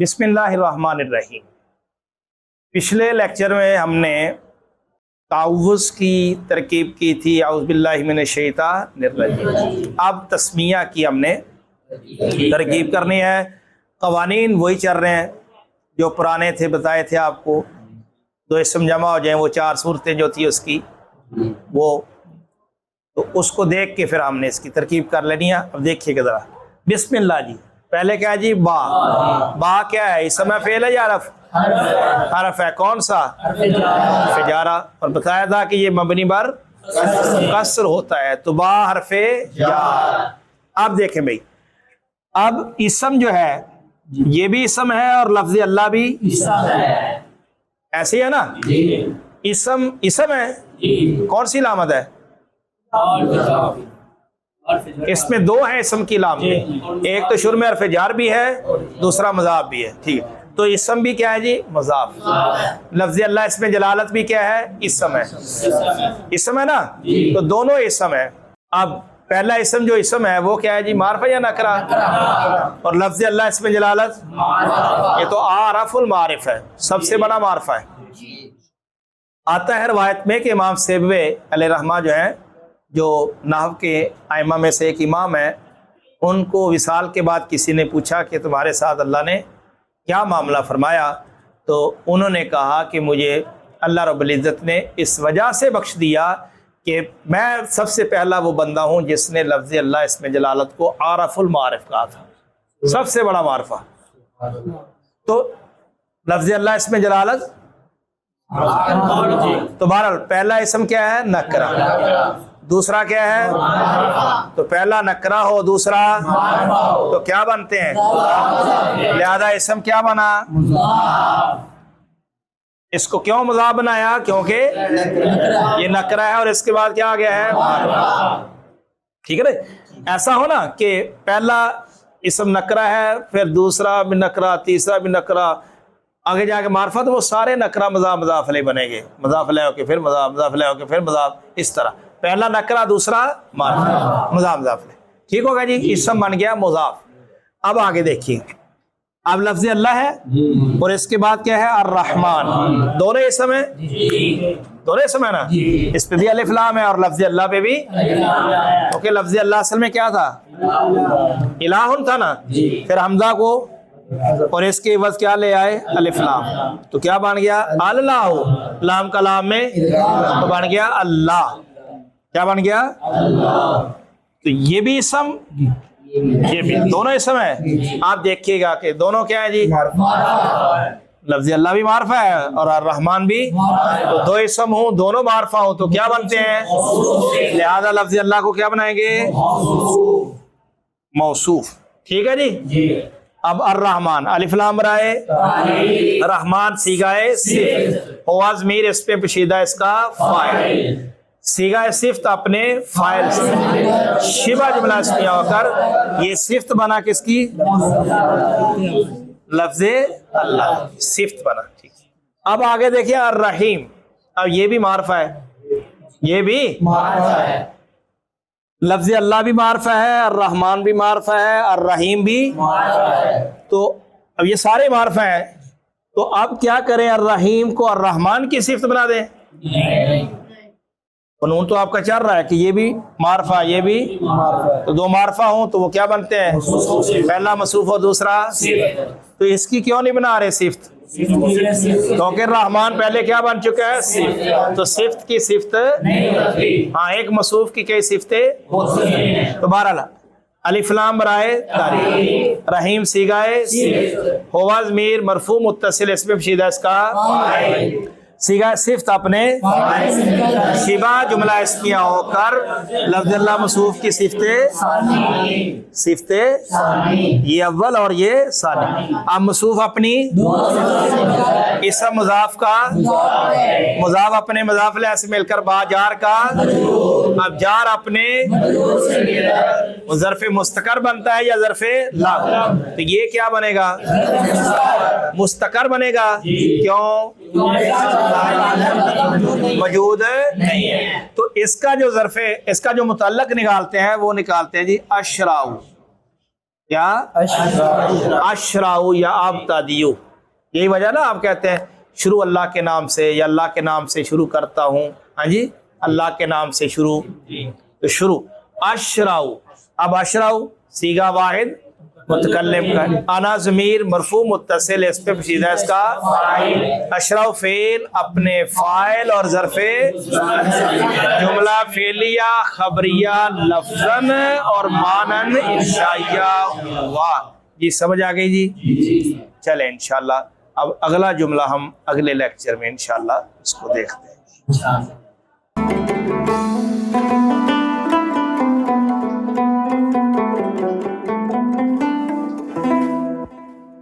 بسم اللہ الرحمن الرحیم۔ پچھلے لیکچر میں ہم نے تعوذ کی ترکیب کی تھی، اعوذ باللہ من الشیطان الرجیم۔ اب تسمیہ کی ہم نے ترکیب کرنی ہے۔ قوانین وہی چل رہے ہیں جو پرانے تھے، بتائے تھے آپ کو، دو اسم جمع ہو جائیں وہ چار صورتیں جو تھی اس کی، وہ تو اس کو دیکھ کے پھر ہم نے اس کی ترکیب کر لینی ہے۔ اب دیکھیے گا ذرا، بسم اللہ جی، پہلے کیا جی با، با کیا ہے؟ اسم ہے، فعل ہے یا حرف؟ حرف ہے، کون سا؟ حرف جارہ، اور بتایا تھا کہ یہ مبنی بر کسر ہوتا ہے، تو با حرف جار۔ اب دیکھیں بھائی، اب اسم جو ہے یہ بھی اسم ہے اور لفظ اللہ بھی ایسے ہی ہے نا؟ اسم ہے، کون سی علامت ہے؟ اس میں دو ہیں اسم کی علامت، ایک تو شروع میں حرف جار بھی ہے، دوسرا مضاف بھی ہے، ٹھیک ہے؟ تو اسم بھی کیا ہے جی؟ مضاف۔ لفظ اللہ اس میں جلالت بھی کیا ہے؟ اسم ہے، اسم ہے نا؟ تو دونوں اسم ہے۔ اب پہلا اسم جو اسم ہے وہ کیا ہے جی؟ معرفہ یا نکرہ؟ اور لفظ اللہ اس میں جلالت، یہ تو اعرف المعارف ہے، سب سے بڑا معرفہ ہے۔ آتا ہے روایت میں کہ امام سیبوی علیہ رحمہ جو ہیں، جو نحو کے ائمہ میں سے ایک امام ہے، ان کو وصال کے بعد کسی نے پوچھا کہ تمہارے ساتھ اللہ نے کیا معاملہ فرمایا، تو انہوں نے کہا کہ مجھے اللہ رب العزت نے اس وجہ سے بخش دیا کہ میں سب سے پہلا وہ بندہ ہوں جس نے لفظ اللہ اس میں جلالت کو عارف المعارف کہا تھا، سب سے بڑا معرفہ۔ تو لفظ اللہ اس میں جلالت، تو بہرحال پہلا اسم کیا ہے؟ نکرہ، دوسرا کیا ہے؟ تو پہلا نکرہ ہو، دوسرا تو کیا بنتے ہیں؟ لہذا اسم کیا بنا؟ اس کو کیوں مضاف بنایا؟ کیونکہ یہ نکرہ ہے اور اس کے بعد کیا آ گیا ہے؟ ٹھیک ہے نا؟ ایسا ہو نا کہ پہلا اسم نکرہ ہے، پھر دوسرا بھی نکرہ، تیسرا بھی نکرہ، آگے جا کے معرفت، وہ سارے نکرہ مضاف علیہ بنے گے، مضاف علیہ ہو کے پھر مضاف علیہ ہو کے پھر مضاف، اس طرح پہلا نکرہ، دوسرا معرفت، مضاف علیہ، ٹھیک ہوگا جی؟ اسم بن گیا مضاف۔ اب آگے دیکھیے، اب لفظ اللہ ہے اور اس کے بعد کیا ہے؟ الرحمن، دونوں اسم ہیں، دونوں اسم ہے نا؟ اس پہ بھی الف لام ہے اور لفظ اللہ پہ بھی، کیونکہ لفظ اللہ اصل میں کیا تھا؟ الہ تھا نا، پھر حمزہ کو اور اس کے عوض کیا لے آئے؟ الف لام، تو کیا بن گیا؟ اللہ، لام کا لام میں تو بن گیا اللہ، کیا بن گیا؟ تو یہ بھی اسم، یہ بھی، دونوں اسم ہے۔ آپ دیکھیے گا کہ دونوں کیا ہے جی؟ لفظ اللہ بھی معرفہ ہے اور الرحمن بھی، تو دو اسم ہوں، دونوں معرفہ ہوں تو کیا بنتے ہیں؟ لہذا لفظ اللہ کو کیا بنائیں گے؟ موصوف، ٹھیک ہے جی؟ اب الرحمن، الف لام برائے رحمان، صیغہ صفت، ہوا ضمیر اس پہ پوشیدہ اس کا فاعل، صیغہ صفت اپنے فاعل سے، شبہ جملہ اسمیہ ہو کر یہ صفت بنا کس کی؟ لفظ اللہ، صفت بنا، ٹھیک۔ اب آگے دیکھیے الرحیم، اب یہ بھی معرفہ ہے، یہ بھی معرفہ ہے، لفظ اللہ بھی معرفہ ہے، الرحمن بھی معرفہ ہے، الرحیم بھی معرفہ ہے، تو اب یہ سارے معرفہ ہیں، تو اب کیا کریں؟ الرحیم کو الرحمن کی صفت بنا دیں؟ قانون تو آپ کا چل رہا ہے کہ یہ بھی معرفہ، یہ بھی معرفہ، تو دو معرفہ ہوں تو وہ کیا بنتے ہیں؟ پہلا موصوف اور دوسرا صفت۔ تو اس کی کیوں نہیں بنا رہے صفت؟ کیونکہ الرحمن پہلے کیا بن چکا ہے؟ صفت، تو صفت کی صفت، ہاں، ایک موصوف کی کئی صفتیں ہوتی ہیں، تو بہرحال الف لام برائے تعریف، رحیم صیغہ صفت، ہوا ضمیر مرفوع متصل اس میں پوشیدہ اس کا صیغہ صفت اپنے شبہ جملہ اسمیہ ہو کر لفظ اللہ موصوف کی صفت یہ اول اور یہ ثانی۔ اب موصوف اپنی اسم مضاف کا، مضاف اپنے مضاف الیہ سے مل کر با جار کا، اب جار اپنے ظرف مستقر بنتا ہے یا ظرف لا، تو یہ کیا بنے گا؟ مستقر بنے گا، کیوں؟ موجود نہیں ہے، تو اس کا جو ظرف ہے، اس کا جو متعلق نکالتے ہیں وہ نکالتے ہیں جی اشراء، یا اشراؤ یا آبتدیو. یہی وجہ نا آپ کہتے ہیں شروع اللہ کے نام سے یا اللہ کے نام سے شروع کرتا ہوں. ہاں جی اللہ کے نام سے شروع. تو شروع اشراؤ. اب اشراؤ صیغہ واحد متکلم کا انا ضمیر مرفوع متصل اس پہ پوشیدہ اس کا اشراؤ فعل اپنے فاعل اور ظرف جملہ فعلیہ خبریہ لفظاً اور معنن انشائیہ ہوا. جی سمجھ آ گئی جی. چلیں انشاءاللہ اب اگلا جملہ ہم اگلے لیکچر میں انشاءاللہ اس کو دیکھتے ہیں.